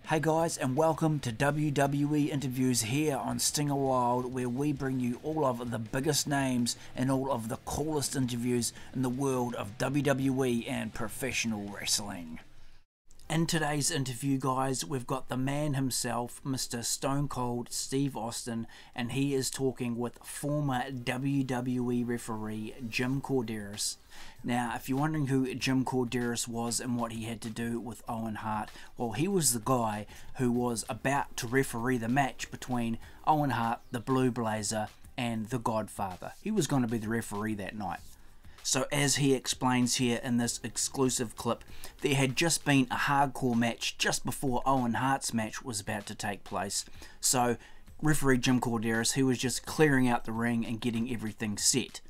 Hey guys, and welcome to WWE Interviews here on Stinger Wild, where we bring you all of the biggest names and all of the coolest interviews in the world of WWE and professional wrestling. In today's interview, guys, we've got the man himself, Mr. Stone Cold Steve Austin, and he is talking with former WWE referee Jim Korderas. Now, if you're wondering who Jim Korderas was and what he had to do with Owen Hart, well, he was the guy who was about to referee the match between Owen Hart, the Blue Blazer, and the Godfather. He was going to be the referee that night. So as he explains here in this exclusive clip, there had just been a hardcore match just before Owen Hart's match was about to take place. So referee Jim Korderas, he was just clearing out the ring and getting everything set.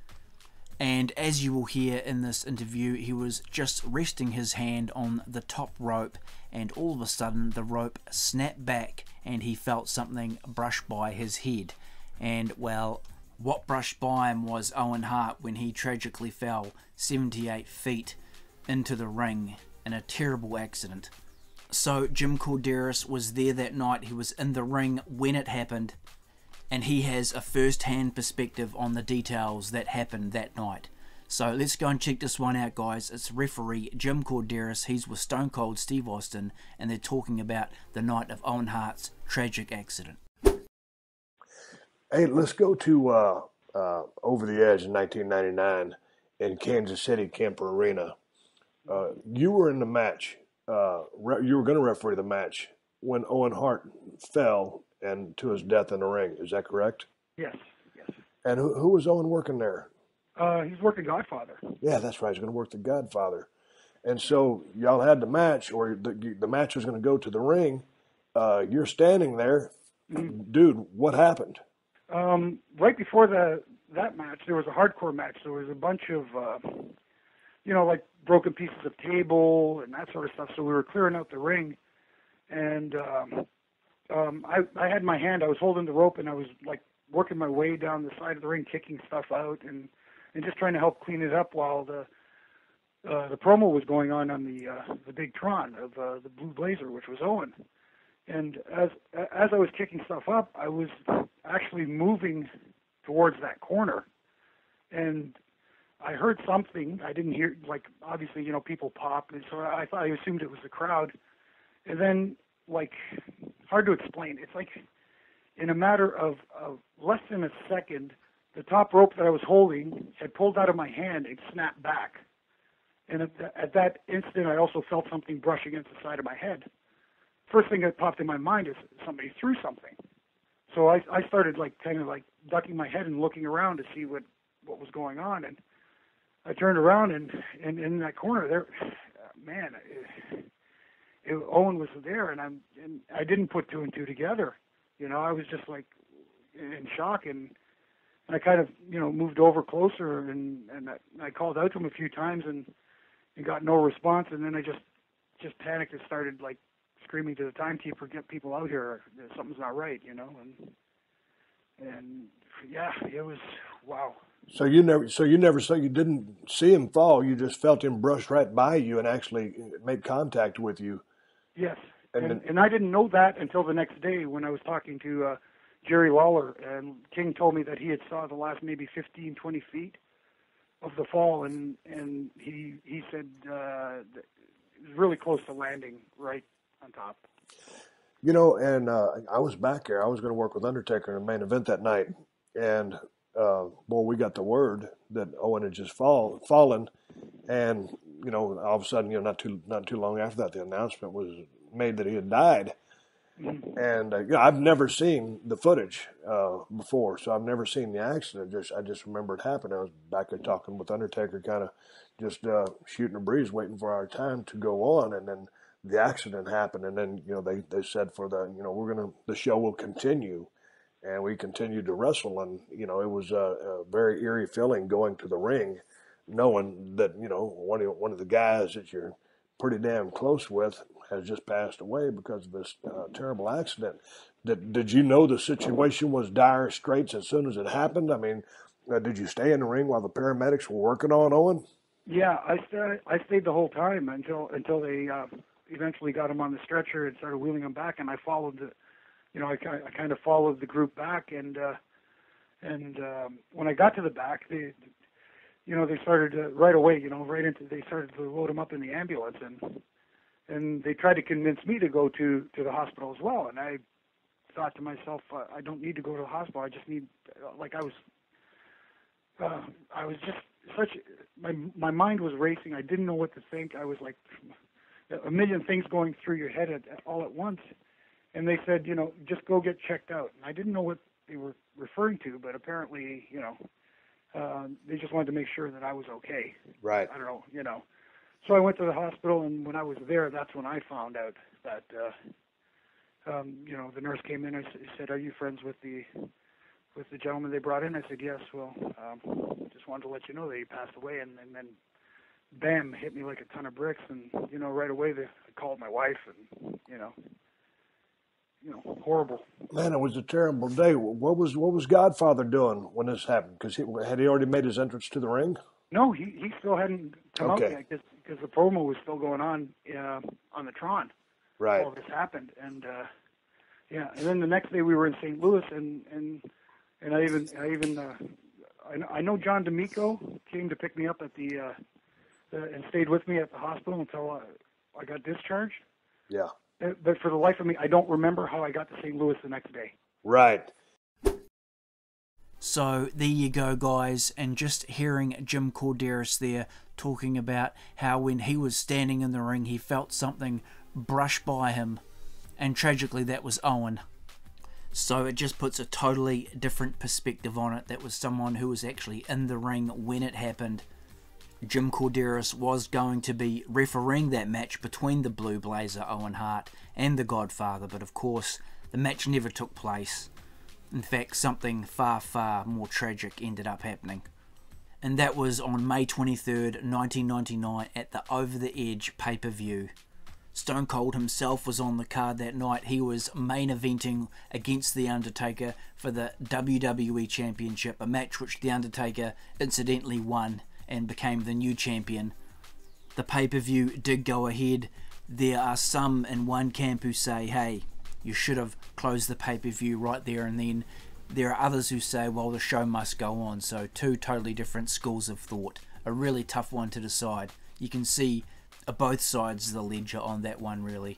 And as you will hear in this interview, he was just resting his hand on the top rope, and all of a sudden the rope snapped back and he felt something brush by his head. And well, what brushed by him was Owen Hart when he tragically fell 78 feet into the ring in a terrible accident. So Jim Korderas was there that night, he was in the ring when it happened, and he has a first-hand perspective on the details that happened that night. So let's go and check this one out, guys. It's referee Jim Korderas, he's with Stone Cold Steve Austin, and they're talking about the night of Owen Hart's tragic accident. Hey, let's go to Over the Edge in 1999 in Kansas City, Kemper Arena. You were in the match. You were going to referee the match when Owen Hart fell and to his death in the ring. Is that correct? Yes. And who was Owen working there? He's working Godfather. Yeah, that's right. He's going to work the Godfather. And so y'all had the match, or the match was going to go to the ring. You're standing there. Dude, what happened? Right before that match, there was a hardcore match. There was a bunch of, like broken pieces of table and that sort of stuff. So we were clearing out the ring, and I had my hand. I was holding the rope, and I was like working my way down the side of the ring, kicking stuff out, and just trying to help clean it up while the promo was going on the big Tron of the Blue Blazer, which was Owen. And as I was kicking stuff up, I was actually moving towards that corner, and I heard something. I didn't hear, like, obviously, people pop, and so I assumed it was the crowd. And then, like, hard to explain. It's like in a matter of less than a second, the top rope that I was holding had pulled out of my hand and snapped back. And at that instant, I also felt something brush against the side of my head. First thing that popped in my mind is somebody threw something. So I started kind of ducking my head and looking around to see what was going on. And I turned around and in that corner there, man, Owen was there, and I didn't put two and two together. I was just like in shock, and I kind of moved over closer, and I called out to him a few times and got no response, and then I just panicked and started screaming to the timekeeper, "Get people out here! Something's not right," And yeah, it was wow. So you didn't see him fall. You just felt him brush right by you and actually make contact with you. Yes, and I didn't know that until the next day when I was talking to Jerry Lawler, and King told me that he had saw the last maybe 15, 20 feet of the fall, and he said that it was really close to landing right on top. And I was back there. I was going to work with Undertaker in the main event that night, and we got the word that Owen had just fallen, and all of a sudden, not too long after that, the announcement was made that he had died. Mm-hmm. And I've never seen the footage before, so I've never seen the accident. I just remember it happened. I was back there talking with Undertaker, kind of just shooting a breeze, waiting for our time to go on, and then the accident happened, and then they said the show will continue, and we continued to wrestle, and it was a very eerie feeling going to the ring, knowing that one of the guys that you're pretty damn close with has just passed away because of this terrible accident. Did you know the situation was dire straits as soon as it happened? I mean, did you stay in the ring while the paramedics were working on Owen? Yeah, I stayed the whole time until they eventually got him on the stretcher and started wheeling him back, and I followed I kind of followed the group back, and when I got to the back, they started right away, they started to load him up in the ambulance, and they tried to convince me to go to the hospital as well, and I thought to myself, I don't need to go to the hospital. I just need, I was just my mind was racing. I didn't know what to think. I was like a million things going through your head all at once. And they said, just go get checked out. And I didn't know what they were referring to, but apparently, they just wanted to make sure that I was okay. Right. I don't know. So I went to the hospital, and when I was there, that's when I found out that, the nurse came in and said, "Are you friends with the gentleman they brought in?" I said, "Yes." Well, just wanted to let you know that he passed away, and then, bam, hit me like a ton of bricks, and right away I called my wife, and horrible. Man, it was a terrible day. What was Godfather doing when this happened? Because had he already made his entrance to the ring? No, he still hadn't come out Okay. yet because the promo was still going on the Tron. Right. All this happened, and and then the next day we were in St. Louis, and I know John D'Amico came to pick me up at and stayed with me at the hospital until I got discharged. Yeah. But for the life of me, I don't remember how I got to St. Louis the next day. Right. So there you go, guys, and just hearing Jim Korderas there talking about how when he was standing in the ring he felt something brush by him, and tragically that was Owen. So it just puts a totally different perspective on it. That was someone who was actually in the ring when it happened. Jim Korderas was going to be refereeing that match between the Blue Blazer Owen Hart and the Godfather, but of course the match never took place. In fact, something far, far more tragic ended up happening. And that was on May 23rd, 1999 at the Over the Edge pay-per-view. Stone Cold himself was on the card that night. He was main eventing against The Undertaker for the WWE Championship, a match which The Undertaker incidentally won and became the new champion. The pay-per-view did go ahead. There are some in one camp who say, hey, you should have closed the pay-per-view right there and then. There are others who say, well, the show must go on. So two totally different schools of thought. A really tough one to decide. You can see both sides of the ledger on that one, really.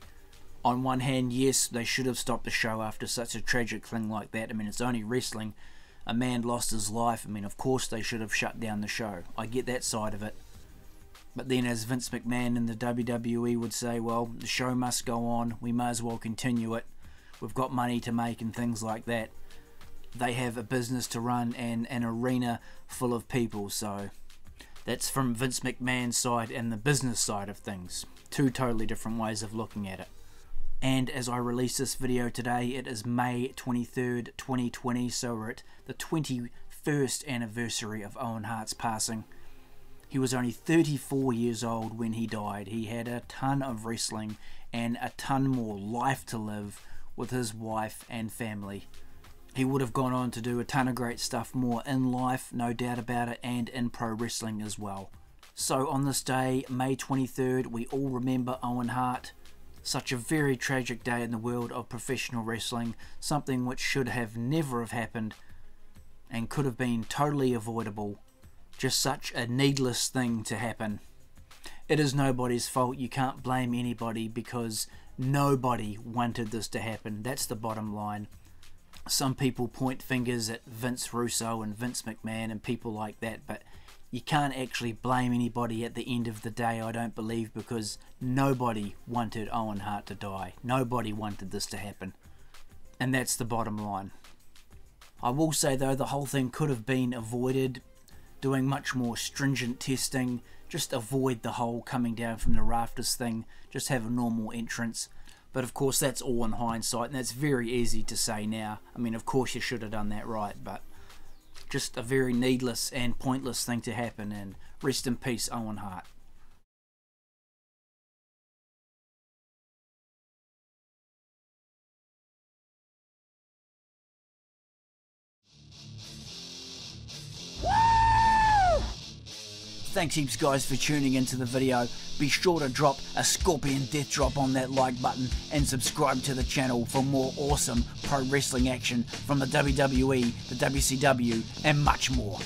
On one hand, yes, they should have stopped the show after such a tragic thing like that. I mean, it's only wrestling. A man lost his life. I mean, of course they should have shut down the show. I get that side of it. But then as Vince McMahon in the WWE would say, well, the show must go on. We may as well continue it. We've got money to make and things like that. They have a business to run and an arena full of people. So that's from Vince McMahon's side and the business side of things. Two totally different ways of looking at it. And as I release this video today, it is May 23rd, 2020, so we're at the 21st anniversary of Owen Hart's passing. He was only 34 years old when he died. He had a ton of wrestling and a ton more life to live with his wife and family. He would have gone on to do a ton of great stuff more in life, no doubt about it, and in pro wrestling as well. So on this day, May 23rd, we all remember Owen Hart. Such a very tragic day in the world of professional wrestling, something which should have never have happened and could have been totally avoidable. Just such a needless thing to happen. It is nobody's fault. You can't blame anybody because nobody wanted this to happen. That's the bottom line. Some people point fingers at Vince Russo and Vince McMahon and people like that, but you can't actually blame anybody at the end of the day, I don't believe, because nobody wanted Owen Hart to die. Nobody wanted this to happen. And that's the bottom line. I will say though, the whole thing could have been avoided, doing much more stringent testing, just avoid the whole coming down from the rafters thing, just have a normal entrance. But of course that's all in hindsight, and that's very easy to say now. I mean, of course you should have done that right, but just a very needless and pointless thing to happen, and rest in peace, Owen Hart. Thanks heaps guys for tuning into the video. Be sure to drop a scorpion death drop on that like button and subscribe to the channel for more awesome pro wrestling action from the WWE, the WCW and much more.